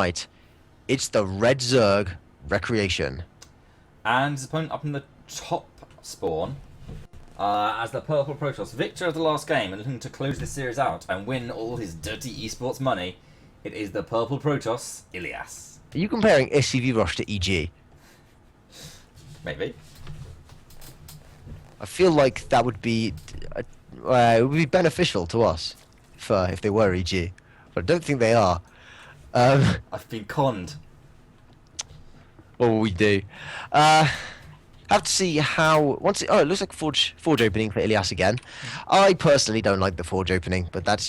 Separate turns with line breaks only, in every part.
tonight, it's the Red Zerg Recreation.
And his opponent up in the top spawn, as the Purple Protoss, victor of the last game and looking to close this series out and win all his dirty esports money, it is the Purple Protoss, Ilias.
Are you comparing SCV Rush to EG?
Maybe.
I feel like that would be it would be beneficial to us if they were EG, but I don't think they are.
I've been conned.
What will we do? Have to see how it looks like forge opening for Ilias again. I personally don't like the forge opening, but it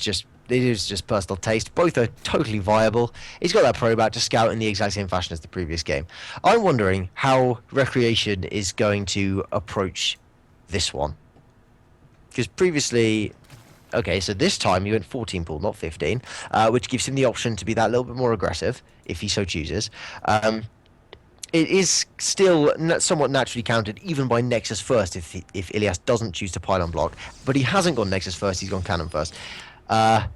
is just personal taste. Both are totally viable. He's got that probe out to scout in the exact same fashion as the previous game. I'm wondering how Recreation is going to approach this one, because previously, okay, so this time he went 14 pool, not 15, which gives him the option to be that little bit more aggressive if he so chooses. It is still somewhat naturally countered even by Nexus first if Ilias doesn't choose to pylon block, but he hasn't gone Nexus first, he's gone cannon first. I'm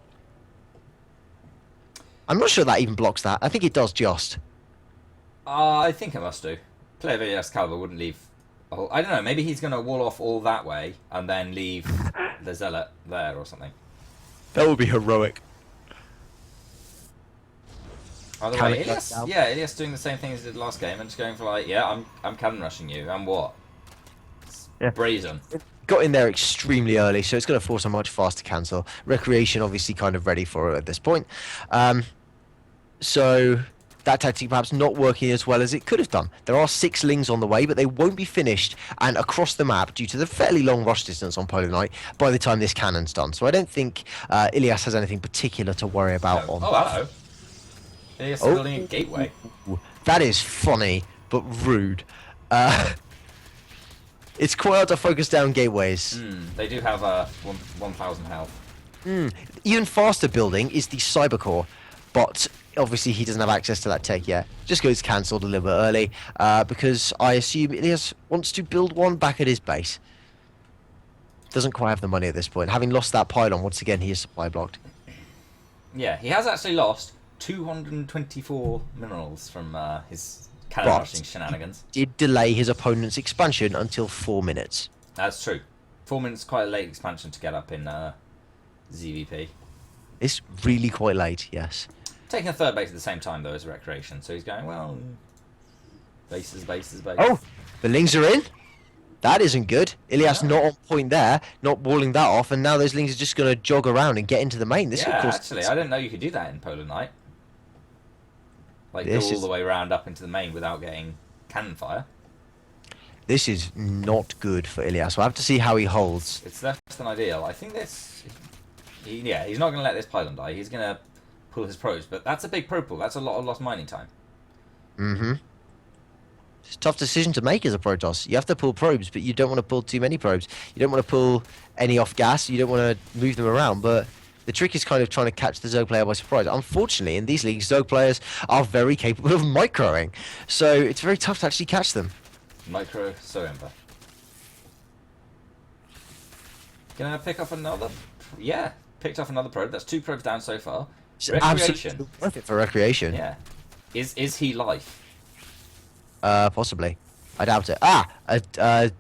not sure that even blocks that. I think it does just.
I think it must do. Player of Ilias Caliber wouldn't leave. I don't know, maybe he's going to wall off all that way and then leave the Zealot there or something.
That would be heroic.
Either way, Ilias doing the same thing as he did last game and just going for like, yeah, I'm cannon rushing you, and what?
Yeah.
Brazen.
Got in there extremely early, so it's going to force a much faster cancel. Recreation obviously kind of ready for it at this point. So that tactic perhaps not working as well as it could have done. There are 6 lings on the way, but they won't be finished and across the map due to the fairly long rush distance on Polar Knight by the time this cannon's done. So I don't think Ilias has anything particular to worry about on.
Oh, hello. Ilias building a gateway.
That is funny, but rude. It's quite hard to focus down gateways.
They do have 1,000 health.
Even faster building is the Cyber Core, but obviously he doesn't have access to that tech yet. Just goes cancelled a little bit early, because I assume Ilias wants to build one back at his base. Doesn't quite have the money at this point. Having lost that pylon, once again he is supply blocked.
Yeah, he has actually lost 224 minerals from his cannon rushing shenanigans.
He did delay his opponent's expansion until 4 minutes.
That's true. 4 minutes is quite a late expansion to get up in ZVP.
It's really quite late, yes.
Taking a third base at the same time, though, is Recreation. So he's going, well, bases.
Oh, the lings are in. That isn't good. Ilias not on point there, not walling that off, and now those lings are just going to jog around and get into the main. This,
yeah,
of course,
actually, I didn't know you could do that in Polar Knight. Like, go all the way around up into the main without getting cannon fire.
This is not good for Ilias. We'll have to see how he holds.
It's less than ideal. I think this... Yeah, he's not going to let this pylon die. He's going to pull his probes, but that's a big probe pull. That's a lot of lost mining time.
It's a tough decision to make as a Protoss. You have to pull probes, but you don't want to pull too many probes. You don't want to pull any off gas. You don't want to move them around, but the trick is kind of trying to catch the Zerg player by surprise. Unfortunately, in these leagues, Zerg players are very capable of microing, so it's very tough to actually catch them.
Micro, so Imba. Gonna pick up another... Yeah, picked up another probe. That's 2 probes down so far.
It's
Recreation.
absolutely worth it for Recreation.
Yeah. Is he life?
Possibly. I doubt it. A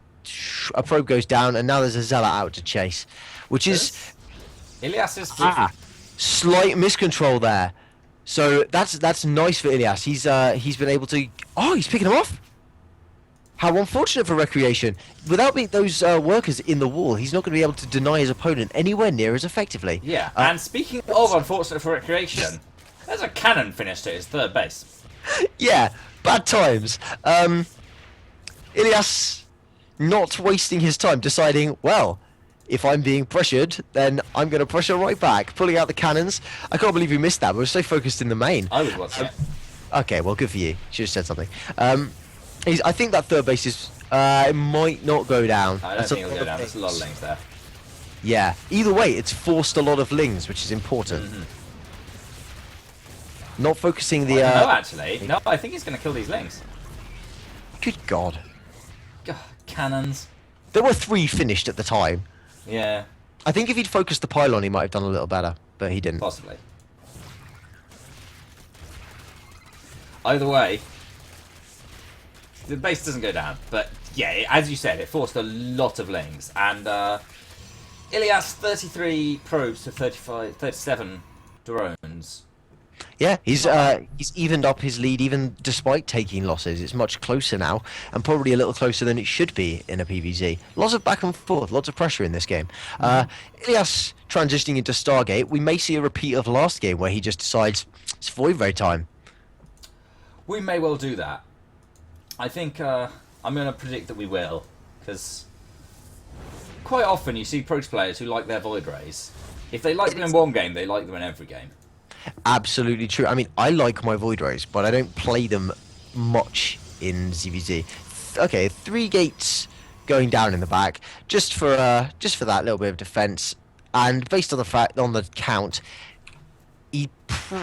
probe goes down, and now there's a Zealot out to chase, which is...
Ilias is...
Slight miscontrol there. So that's nice for Ilias. He's been able to... Oh, he's picking him off! How unfortunate for Recreation. Without those workers in the wall, he's not going to be able to deny his opponent anywhere near as effectively.
Yeah, and speaking of unfortunate for Recreation, there's a cannon finished at his third base.
Yeah, bad times. Ilias not wasting his time deciding, well, if I'm being pressured, then I'm going to pressure right back. Pulling out the cannons. I can't believe we missed that. We were so focused in the main.
I was watching it.
Okay, well, good for you. Should have said something. I think that third base is... it might not go down.
I don't think it'll go down. There's a lot of lings there.
Yeah. Either way, it's forced a lot of lings, which is important. Not focusing the...
No, actually. No, I think he's going to kill these lings.
Good God.
God, cannons.
There were 3 finished at the time.
Yeah.
I think if he'd focused the pylon, he might have done a little better, but he didn't.
Possibly. Either way, the base doesn't go down. But yeah, as you said, it forced a lot of lings. And Ilias, 33 probes to 37 drones.
Yeah, he's evened up his lead even despite taking losses. It's much closer now, and probably a little closer than it should be in a PvZ. Lots of back and forth, lots of pressure in this game. Ilias transitioning into Stargate. We may see a repeat of last game where he just decides it's Void Ray time.
We may well do that. I think I'm going to predict that we will, because quite often you see Protoss players who like their Void Rays. If they like them in one game, they like them in every game.
Absolutely true. I mean, I like my Void Rays, but I don't play them much in ZVZ. Okay, 3 gates going down in the back, just for that little bit of defense, and based on the count,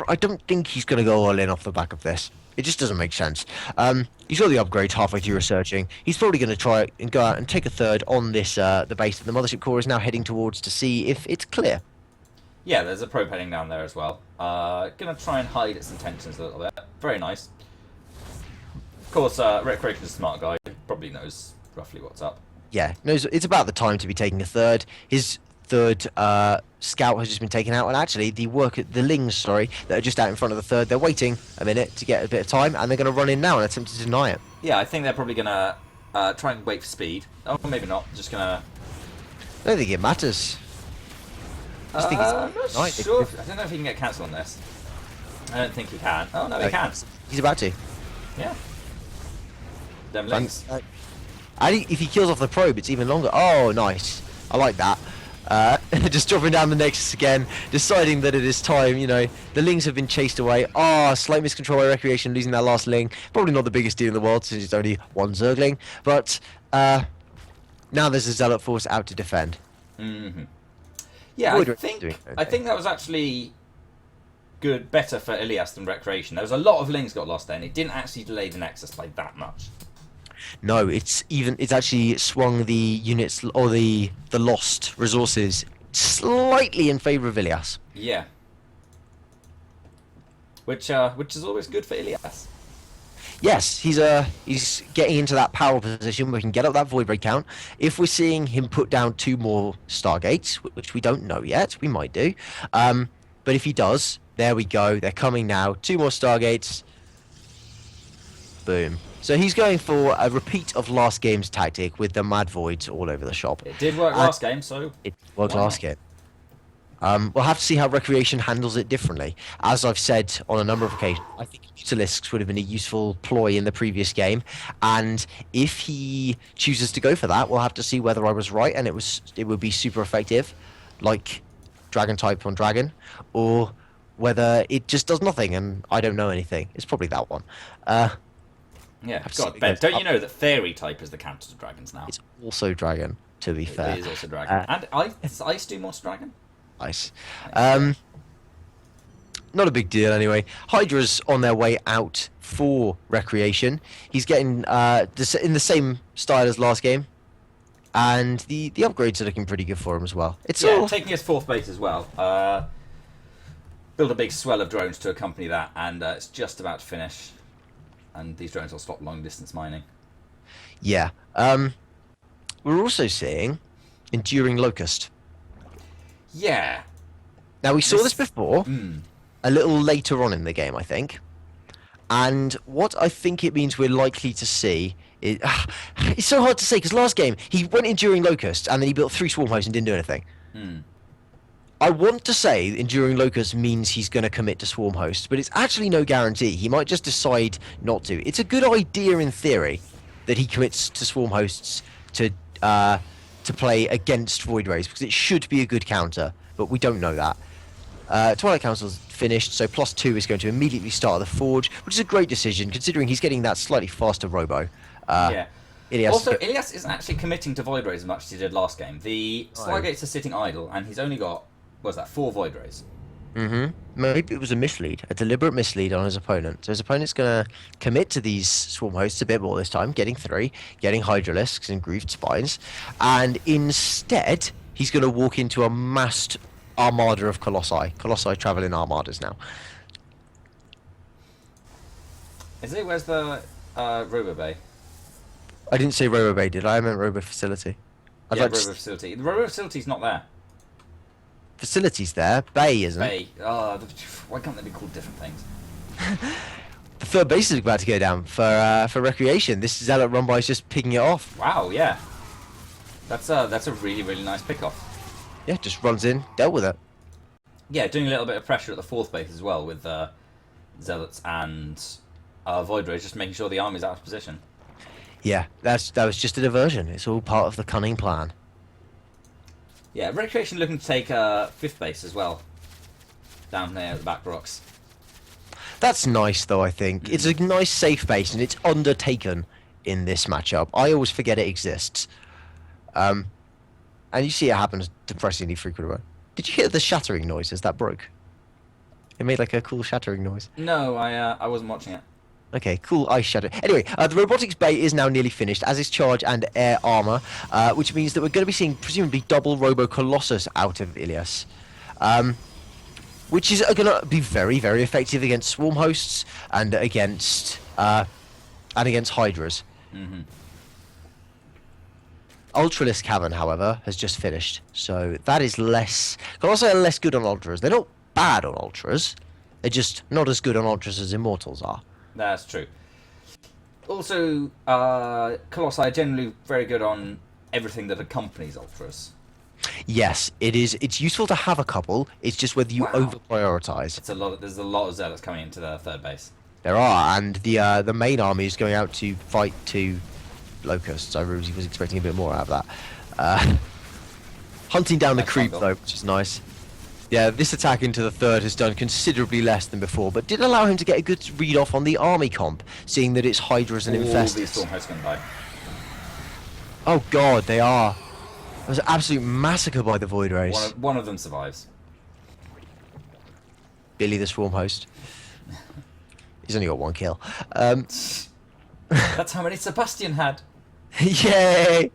I don't think he's going to go all in off the back of this. It just doesn't make sense. He's got the upgrade halfway through researching. He's probably going to try and go out and take a third on this the base that the Mothership Core is now heading towards to see if it's clear.
Yeah, there's a probe heading down there as well. Gonna try and hide its intentions a little bit. Very nice. Of course, Recreation's a smart guy. Probably knows roughly what's up.
Yeah, knows it's about the time to be taking a third. His third scout has just been taken out, and actually the lings, that are just out in front of the third, they're waiting a minute to get a bit of time, and they're going to run in now and attempt to deny it.
Yeah, I think they're probably going to try and wait for speed. Oh, maybe not. Just going to...
I don't think it matters. I just think
I'm not sure. I don't know if he can get cancelled on this. I don't think he can. Oh, no, he can.
He's about to.
Yeah. Them lings.
If he kills off the probe, it's even longer. Oh, nice. I like that. Just dropping down the Nexus again, deciding that it is time, the lings have been chased away. Slight miscontrol by Recreation, losing that last ling. Probably not the biggest deal in the world since it's only one Zergling, but now there's a Zealot force out to defend.
Mm-hmm. Yeah, I think that was actually better for Ilias than Recreation. There was a lot of lings got lost there, and it didn't actually delay the Nexus by that much.
No, it's actually swung the units or the lost resources slightly in favour of Ilias.
Yeah. Which is always good for Ilias.
Yes, he's getting into that power position where he can get up that Void Ray count. If we're seeing him put down 2 more Stargates, which we don't know yet, we might do. But if he does, there we go. They're coming now. 2 more Stargates. Boom. So he's going for a repeat of last game's tactic with the Mad Voids all over the shop.
It did work last game, so...
It worked last game. We'll have to see how Recreation handles it differently. As I've said on a number of occasions, I think Mutalisks would have been a useful ploy in the previous game, and if he chooses to go for that, we'll have to see whether I was right and it would be super effective, like Dragon type on Dragon, or whether it just does nothing and I don't know anything. It's probably that one.
Yeah, God, Ben, don't you know that Fairy type is the counter to Dragons now?
It's also Dragon, to be fair.
It is also Dragon. And Ice do more to Dragon?
Nice. Not a big deal anyway. Hydra's on their way out for Recreation. He's getting in the same style as last game, and the upgrades are looking pretty good for him as well. It's
taking his 4th base as well. Build a big swell of drones to accompany that, and it's just about to finish. And these drones will stop long distance mining.
Yeah. We're also seeing Enduring Locust.
Yeah.
Now we saw this before, a little later on in the game, I think. And what I think it means we're likely to see is... it's so hard to say, because last game, he went Enduring Locust, and then he built 3 Swarm Hosts and didn't do anything. I want to say Enduring Locust means he's going to commit to Swarm Hosts, but it's actually no guarantee. He might just decide not to. It's a good idea in theory that he commits to Swarm Hosts to play against Void Rays, because it should be a good counter, but we don't know that. Twilight Council's finished, so +2 is going to immediately start the Forge, which is a great decision, considering he's getting that slightly faster Robo.
Yeah. Ilias isn't actually committing to Void Rays as much as he did last game. The Stargates are sitting idle, and he's only got, 4 Void Rays.
Maybe it was a mislead, a deliberate mislead on his opponent. So his opponent's going to commit to these Swarm Hosts a bit more this time, getting 3, getting Hydralisks and Grooved Spines, and instead he's going to walk into a massed armada of Colossi. Colossi travel in armadas now.
Is it? Where's the Robo Bay?
I didn't say Robo Bay, did I? I meant Robo Facility. I'd
Yeah,
like
Robo Facility. The Robo Facility's not there.
Facilities there. Bay isn't.
Bay. Why can't they be called different things?
The third base is about to go down for recreation. This Zealot run by is just picking it off.
Wow, yeah. That's a really, really nice pickoff.
Yeah, just runs in, dealt with it.
Yeah, doing a little bit of pressure at the fourth base as well with Zealots and Void Rays, just making sure the army's out of position.
Yeah, that was just a diversion. It's all part of the cunning plan.
Yeah, Recreation looking to take fifth base as well. Down there at the back rocks.
That's nice, though, I think. It's a nice, safe base, and it's undertaken in this matchup. I always forget it exists. And you see it happens depressingly frequently. Did you hear the shattering noise as that broke? It made like a cool shattering noise.
No, I wasn't watching it.
Okay, cool ice shatter. Anyway, the robotics bay is now nearly finished, as is charge and air armor, which means that we're going to be seeing presumably double Robo Colossus out of Ilias, which is going to be very, very effective against swarm hosts and against Hydras.
Mm-hmm.
Ultralisk Cavern, however, has just finished, so that is less. Colossi are less good on Ultras. They're not bad on Ultras. They're just not as good on Ultras as Immortals are.
That's true. Also, Colossi are generally very good on everything that accompanies Ultras.
Yes, it is. It's useful to have a couple. It's just whether you over prioritize.
There's a lot of Zealots coming into the third base.
There are, and the main army is going out to fight 2 Locusts. I really was expecting a bit more out of that. Hunting down the creep though, which is nice. Yeah, this attack into the third has done considerably less than before, but did allow him to get a good read off on the army comp, seeing that it's Hydras and
All
Infestus.
these storm hosts going to die.
Oh god, they are. It was an absolute massacre by the Void Race.
One of them survives.
Billy the Swarm Host. He's only got 1 kill.
That's how many Sebastian had.
Yay!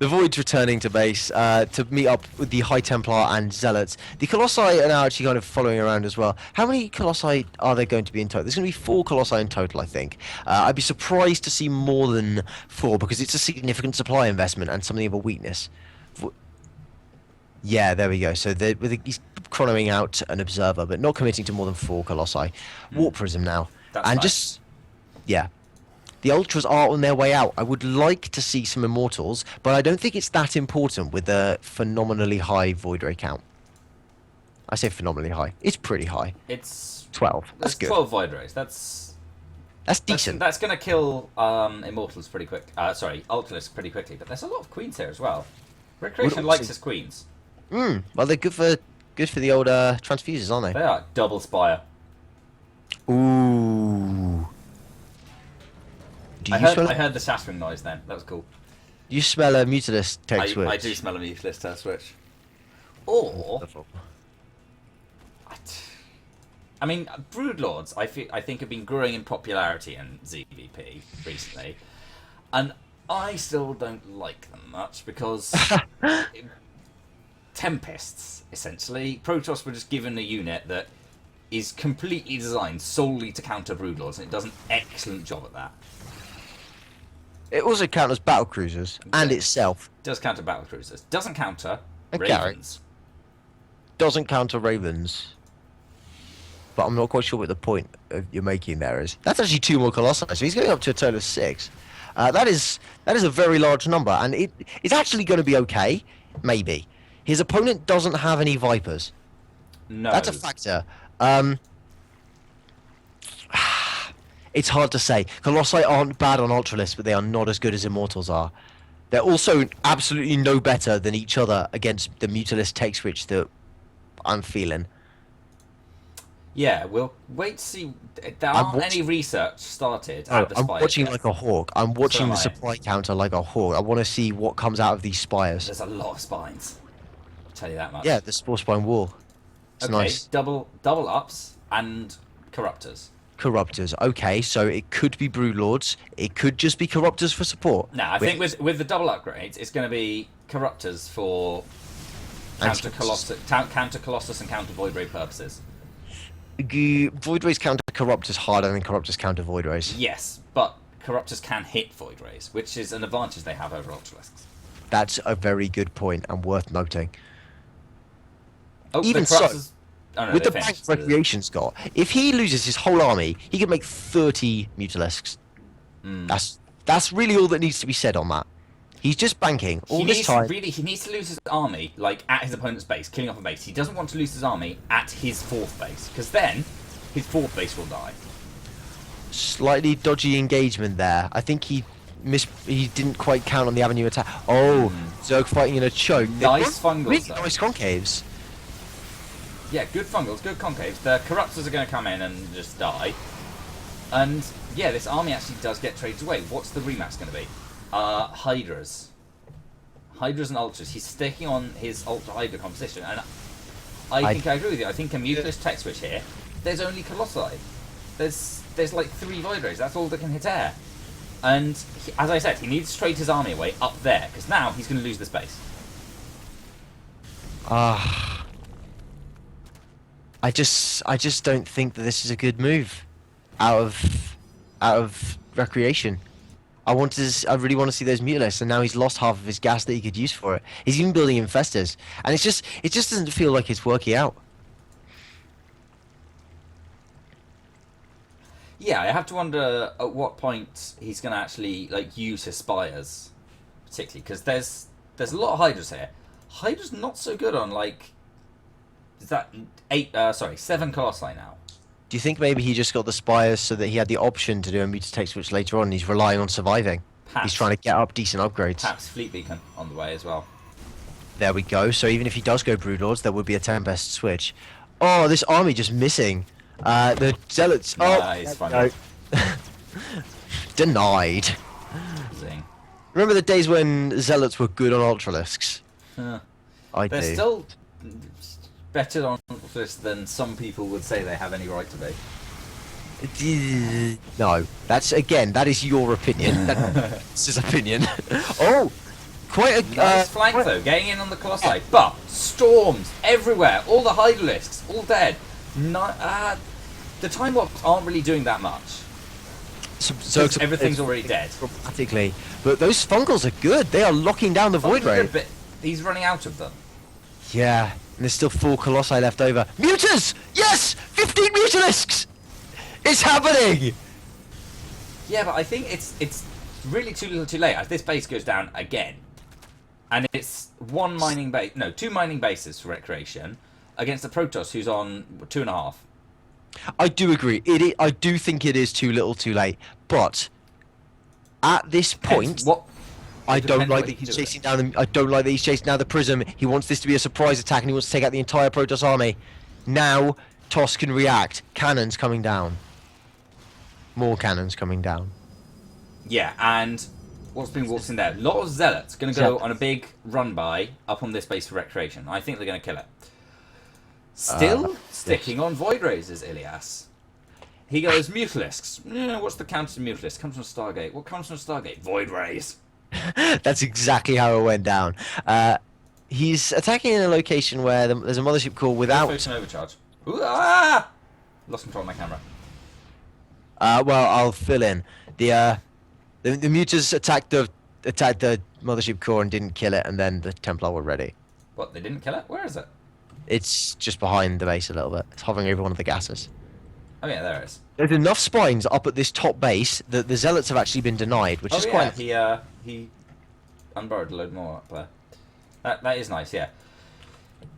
The Void's returning to base to meet up with the High Templar and Zealots. The Colossi are now actually kind of following around as well. How many Colossi are there going to be in total? There's going to be 4 Colossi in total, I think. I'd be surprised to see more than 4 because it's a significant supply investment and something of a weakness. Yeah, there we go. So he's chronoing out an Observer, but not committing to more than 4 Colossi. Warp Prism now.
That's
and
nice.
just... Yeah. The Ultras are on their way out. I would like to see some Immortals, but I don't think it's that important with a phenomenally high Void Ray count. I say phenomenally high. It's pretty high.
It's
12. That's good.
12 Void Rays. That's
decent.
That's going to kill Immortals pretty quick. Sorry, Ultralisk pretty quickly. But there's a lot of Queens here as well. Recreation likes his Queens.
Well, they're good for the old transfusers, aren't
They are. Double Spire.
they? Ooh.
I heard the shattering noise then. That was cool.
You smell a Mutilus take switch.
I do smell a Mutilus turn switch. Or... I mean, Broodlords, I think, have been growing in popularity in ZVP recently. And I still don't like them much because... Tempests, essentially. Protoss were just given a unit that is completely designed solely to counter Broodlords, and it does an excellent job at that.
It also counters battle cruisers and itself.
Does counter battle cruisers. Doesn't counter
Okay.
Ravens.
Doesn't counter Ravens. But I'm not quite sure what the point you're making there is. That's actually 2 more Colossi, so he's going up to a total of 6. That is a very large number, and it's actually going to be okay, maybe. His opponent doesn't have any Vipers.
No.
That's a factor. It's hard to say. Colossi aren't bad on Ultralisk, but they are not as good as Immortals are. They're also absolutely no better than each other against the Mutilist take switch that I'm feeling.
Yeah, we'll wait to see. There aren't any research started at the
I'm
Spire
watching
yet.
like a hawk. I'm watching
am
the
I.
supply counter like a hawk. I want to see what comes out of these spires.
There's a lot of spines. I'll tell you that much.
Yeah, the Spore Spine Wall. It's
okay,
nice.
double ups and Corruptors.
Corruptors. Okay, so it could be Broodlords. It could just be Corruptors for support.
No, I think with the double upgrades, it's going to be Corruptors for counter Colossus and counter Void Ray purposes.
Void Rays counter Corruptors harder than Corruptors counter Void Rays.
Yes, but Corruptors can hit Void Rays, which is an advantage they have over Ultralisks.
That's a very good point and worth noting.
Oh,
Even
the
so,
Corruptors... Oh, no,
with
they
the bank
finished.
Recreation's got, if he loses his whole army, he could make 30 Mutalisks. That's really all that needs to be said on that. He's just banking all this time.
He needs to lose his army, like, at his opponent's base, killing off a base. He doesn't want to lose his army at his 4th base, because then his 4th base will die.
Slightly dodgy engagement there. I think he didn't quite count on the avenue attack. Oh, Zerg fighting in a choke.
Nice fungals,
really
though.
nice concaves.
Yeah, good fungals, good concaves. The Corruptors are going to come in and just die. And, yeah, this army actually does get traded away. What's the rematch going to be? Hydras. Hydras and Ultras. He's sticking on his Ultra Hydra composition. And I think I agree with you. I think a Mutalist tech switch here, there's only Colossi. There's like 3 Void Rays. That's all that can hit air. And, as I said, he needs to trade his army away up there. Because now he's going to lose the space.
I just don't think that this is a good move out of recreation. I really want to see those Mutalisks, and now he's lost half of his gas that he could use for it. He's even building Infestors, and it just doesn't feel like it's working out.
Yeah, I have to wonder at what point he's going to actually like use his spires, particularly because there's a lot of Hydras here. Hydra's not so good on like. Is that 7 Colossi now?
Do you think maybe he just got the spires so that he had the option to do a Mutatech switch later on, and he's relying on surviving?
Perhaps.
He's trying to get up decent upgrades.
Perhaps Fleet Beacon on the way as well.
There we go. So even if he does go Broodlords, there would be a Tempest switch. Oh, this army just missing. The Zealots.
Nice, funny.
Denied.
Zing.
Remember the days when Zealots were good on Ultralisks?
Huh.
I
They're
do.
still better on this than some people would say they have any right to be.
No, that is your opinion. That's his opinion. Oh, quite a
Nice flank though, getting in on the Colossi, but storms everywhere. All the Hydralisks, all dead. The Time Warps aren't really doing that much.
So
everything's already dead.
Practically, but those fungals are good. They are locking down the Void Ray.
But he's running out of them.
Yeah, and there's still 4 Colossi left over. Muters! Yes! 15 Mutalisks! It's happening!
Yeah, but I think it's really too little too late as this base goes down again. And it's 2 mining bases for Recreation against the Protoss who's on 2.5.
I do agree. I do think it is too little too late. But at this point... I don't like that he's chasing down the Prism. He wants this to be a surprise attack, and he wants to take out the entire Protoss army. Now, Toss can react. Cannons coming down. More cannons coming down.
Yeah, and what's been walked in there? A lot of Zealots going to go on a big run by up on this base for Recreation. I think they're going to kill it. Still sticking on Void Rays is Ilias. He goes Mutalisks. Yeah, what's the counter to Mutalisk? Comes from Stargate. What comes from Stargate? Void Rays.
That's exactly how it went down. He's attacking in a location where there's a mothership core without...
An overcharge. Ooh, ah! Lost control of my camera.
Well, I'll fill in. The Muters attacked the mothership core and didn't kill it, and then the Templar were ready.
What, they didn't kill it? Where is it?
It's just behind the base a little bit. It's hovering over one of the gases.
Oh yeah, there it is.
There's enough spines up at this top base that the Zealots have actually been denied, which is quite...
he unburrowed a load more up there. That is nice, yeah.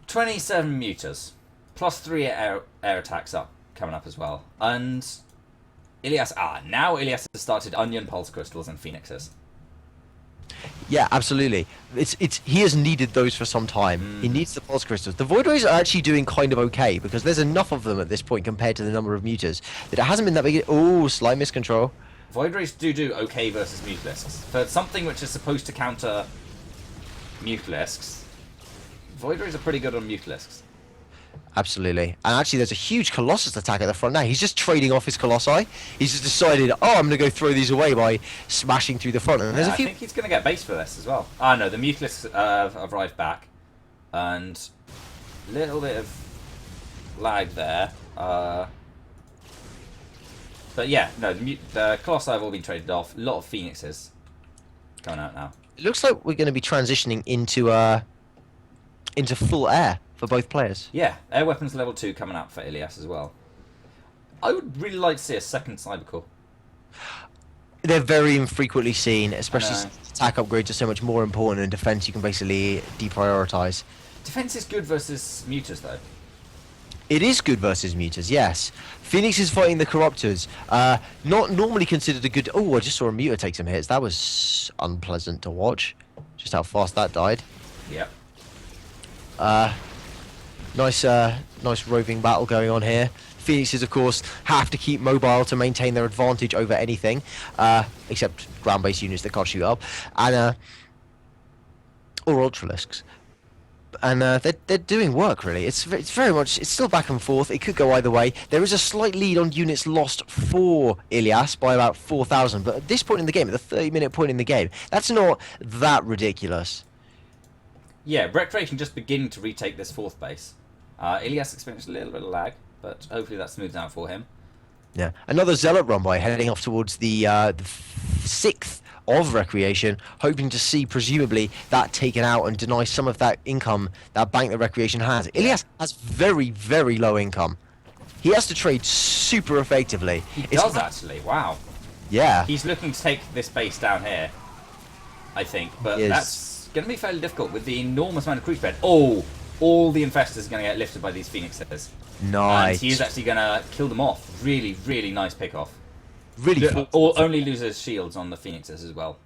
27 Muters. Plus 3 air attacks coming up as well. And Ilias... now Ilias has started Onion Pulse Crystals and Phonixes.
Yeah, absolutely. He has needed those for some time. He needs the Pulse Crystals. The Void Rays are actually doing kind of okay, because there's enough of them at this point compared to the number of Muters that it hasn't been that big... Oh, slight miscontrol.
Void Rays do okay versus Mutalisks. For something which is supposed to counter Mutalisks, Void Rays are pretty good on Mutalisks.
Absolutely. And actually there's a huge Colossus attack at the front now. He's just trading off his Colossi. He's just decided, I'm going to go throw these away by smashing through the front. And there's a few...
I think he's going to get base for this as well. No, the Mutalisks have arrived back. And a little bit of lag there. But yeah, no, the Colossi have all been traded off. A lot of Phoenixes coming out now.
It looks like we're going to be transitioning into full air for both players.
Yeah, air weapons level 2 coming out for Ilias as well. I would really like to see a second Cybercore.
They're very infrequently seen, especially since attack upgrades are so much more important, and defense you can basically deprioritize.
Defense is good versus Mutas, though.
It is good versus Mutas, yes. Phoenix is fighting the Corruptors. Not normally considered a good... Oh, I just saw a Muta take some hits. That was unpleasant to watch. Just how fast that died.
Yep.
Nice roving battle going on here. Phoenixes, of course, have to keep mobile to maintain their advantage over anything, except ground-based units that can't shoot up, and or Ultralisks. And they're doing work, really. It's very much... It's still back and forth. It could go either way. There is a slight lead on units lost for Ilias by about 4,000. But at this point in the game, at the 30-minute point in the game, that's not that ridiculous.
Yeah, Recreation just beginning to retake this 4th base. Ilias experienced a little bit of lag, but hopefully that smooths out for him.
Yeah. Another Zealot run by heading off towards the 6th of Recreation, hoping to see presumably that taken out and deny some of that income, that bank that Recreation has. Ilias has very, very low income. He has to trade super effectively.
He does actually, wow.
Yeah.
He's looking to take this base down here, I think, but that's going to be fairly difficult with the enormous amount of creep spread. Oh, all the infestors are going to get lifted by these Phoenixes.
Nice.
And he is actually going to kill them off. Really, really nice pick off.
Really.
Only loses shields on the Phoenixes as well.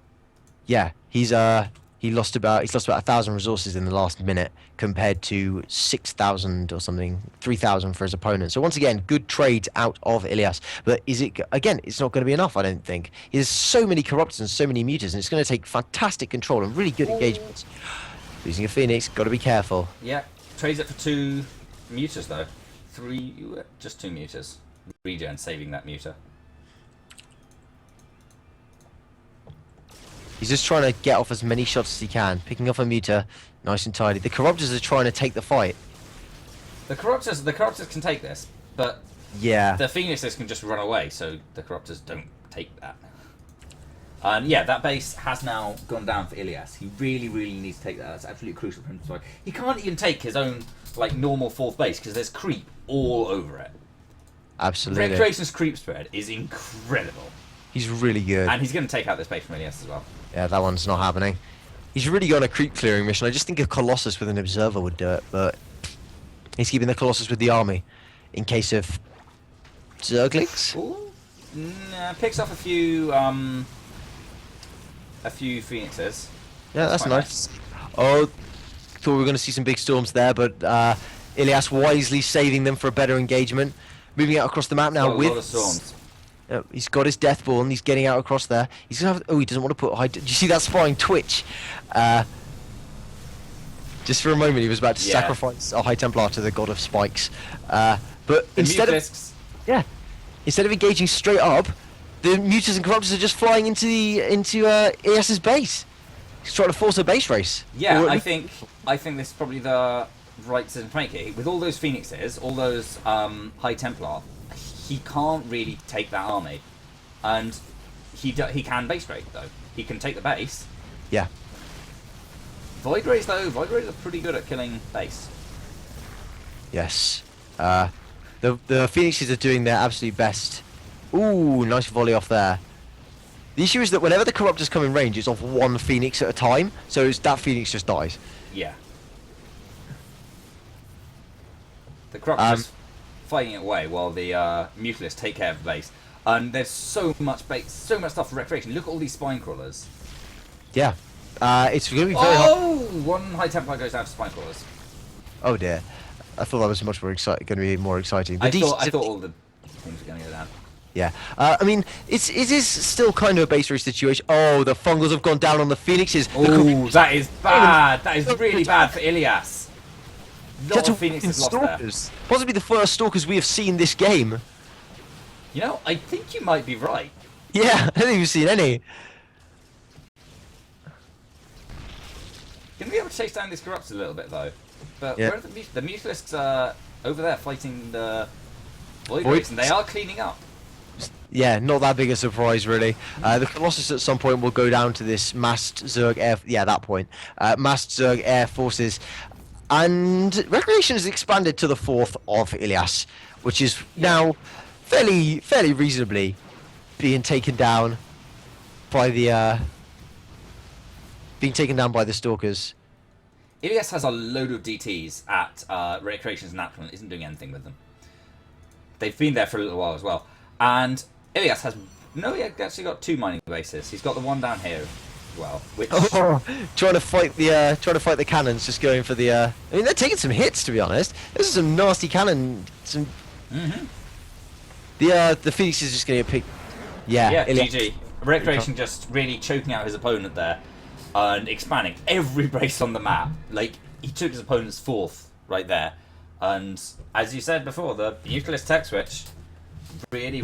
Yeah, he lost about 1,000 resources in the last minute compared to 6,000 or something, 3,000 for his opponent. So once again, good trades out of Ilias. But is it again? It's not going to be enough, I don't think. He has so many Corruptors and so many Mutas, and it's going to take fantastic control and really good engagements. Losing a Phoenix, got to be careful.
Yeah, trades it for 2 Mutas though. 3, just 2 Mutas. Regen saving that Muta.
He's just trying to get off as many shots as he can, picking off a Muta, nice and tidy. The Corruptors are trying to take the fight.
The Corruptors can take this, but
yeah,
the Phoenixes can just run away, so the Corruptors don't take that. And yeah, that base has now gone down for Ilias. He really, really needs to take that. That's absolutely crucial for him to strike. He can't even take his own like normal 4th base because there's creep all over it.
absolutely.
Recreation's creep spread is incredible.
He's really good.
And he's going to take out this base from Ilias as well.
Yeah, that one's not happening. He's really got a creep clearing mission. I just think a Colossus with an Observer would do it, but he's keeping the Colossus with the army in case of Zerglings.
Ooh. Nah, picks off a few Phoenixes.
Yeah, that's nice. Oh, thought we were going to see some big storms there, but Ilias wisely saving them for a better engagement. Moving out across the map now with...
a lot of storms.
He's got his Deathborn. He's getting out across there. He's gonna have. Oh, he doesn't want to put high. Do you see that spine twitch? Just for a moment, he was about to sacrifice a High Templar to the God of Spikes. But instead of engaging straight up, the Mutas and Corruptors are just flying into Ilias's base. He's trying to force a base race.
Yeah, I think this is probably the right decision to make it. With all those Phoenixes, all those High Templar, he can't really take that army, and he can base raid though. He can take the base.
Yeah.
Void Rays though, Void Rays are pretty good at killing base.
Yes. The Phoenixes are doing their absolute best. Ooh, nice volley off there. The issue is that whenever the Corruptors come in range, it's off one Phoenix at a time, so that Phoenix just dies.
Yeah. The Corruptors fighting it away while the Mutalists take care of the base. And there's so much base, so much stuff for Recreation. Look at all these spine crawlers.
Yeah. It's going to be very hard.
Oh! One High Templar goes down to spine crawlers.
Oh dear. I thought that was much more exciting. Going to be more exciting.
I thought all the things were going to go down.
Yeah. I mean, it is still kind of a base race situation. Oh, the Fungals have gone down on the Phoenixes.
Oh, that is bad. That is really bad for Ilias. Lot of Phoenixes lost there.
Possibly the first Stalkers we have seen this game.
You know, I think you might be right.
Yeah, I don't think we've seen any.
Gonna be able to chase down these Corruptors a little bit though. But
yeah.
where are the Mutalisks are over there fighting the Void Rays, and they are cleaning up.
Yeah, not that big a surprise, really. The Colossus at some point will go down to this massed Zerg air. Yeah, at that point, massed Zerg air forces, and Recreation has expanded to the fourth of Ilias, which is now fairly reasonably being taken down by the Stalkers.
Ilias has a load of DTs at Recreation's natural and isn't doing anything with them. They've been there for a little while as well. And Ilias has... No, he actually got 2 mining bases. He's got the one down here as well, which...
trying to fight the cannons, just going for the... I mean, they're taking some hits, to be honest. This is some nasty cannon... Some... The Phoenix is just going to get picked... Yeah,
GG. Recreation just really choking out his opponent there. And expanding every base on the map. Like, he took his opponent's 4th right there. And, as you said before, the useless tech switch really